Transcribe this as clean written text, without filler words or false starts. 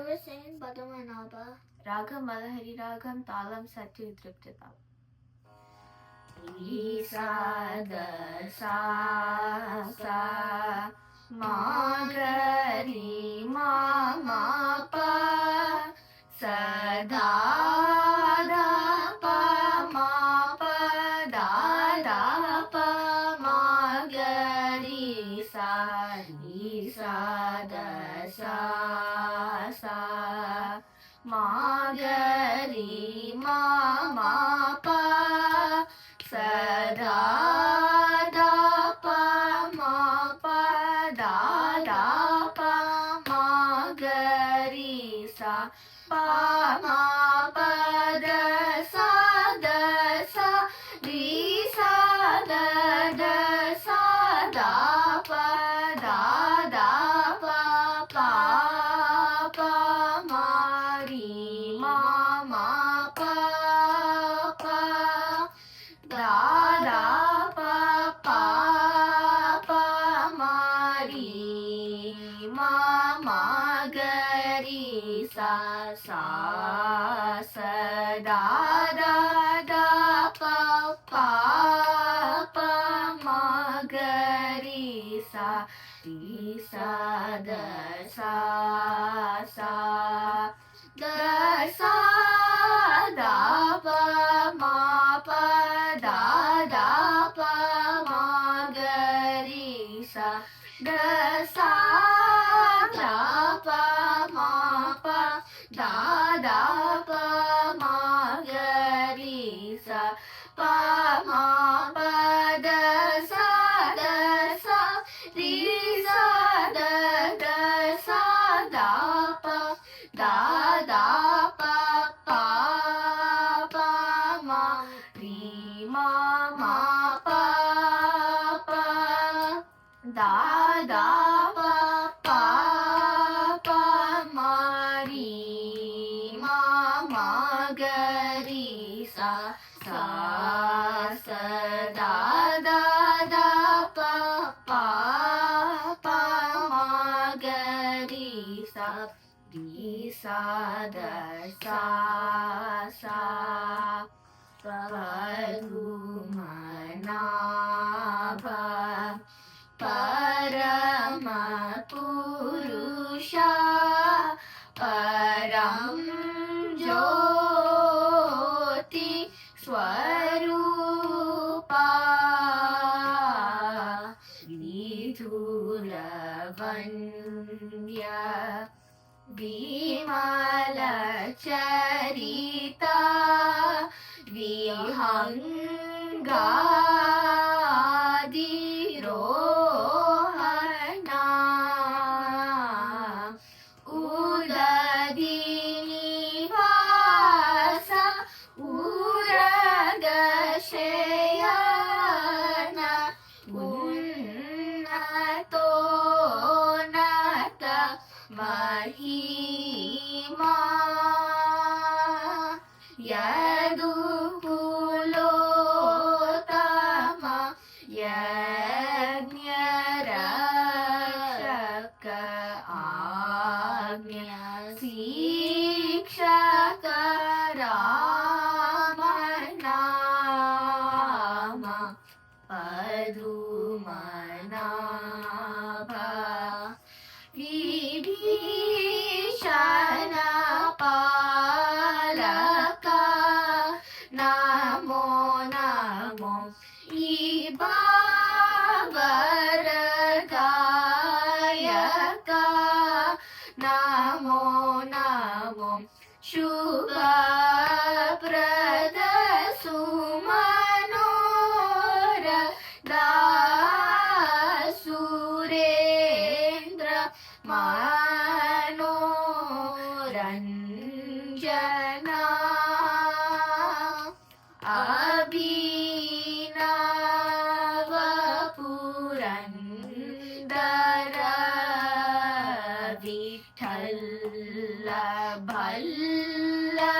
was singing Padmanabha. Ragam Malahari Ragam Talam Sati Triptita. Sa da sa sa ma ga ri ma ma pa sa da da pa ma pa da da pa ma ga ri sa da sa sa ma ga ri ma ma pa sa da da pa ma pa da da pa ma ga ri sa pa ma pa da sa ri sa da sa da pa da pa pa pa ma ri ma ma pa pa da da pa pa pa ma ri ma ma ga ri sa sa da da da pa pa pa ma ga ri sa da sa sa da sa da pa ma pa da da pa ma ga ri sa da sa da pa ma pa da da pa ma ga ri sa pa ma pa da sa ri sa da sa da pa da da pa pa pa ma ri ma ma pa pa da da pa pa pa ma ri ma ma ga ri sa sa da da da pa pa pa ma ga ri sa da sa sa Padmanabha Parama Purusha Param Jyoti Swarupa Vidhulavanya Vimala Charita Vihangadi Rohana Udadi Nivasa Uragashayana Unnatonata Mahima Yadupulotama Yajñarashaka Agnya Sikshaka Ramanama Padmanabha Vibhishana Palaka Namo Namo Ibavaragayaka Namo Namo Shubhaprada Sumanora Surendra Manoranjana Abhinava Purandara Vitthalla Balla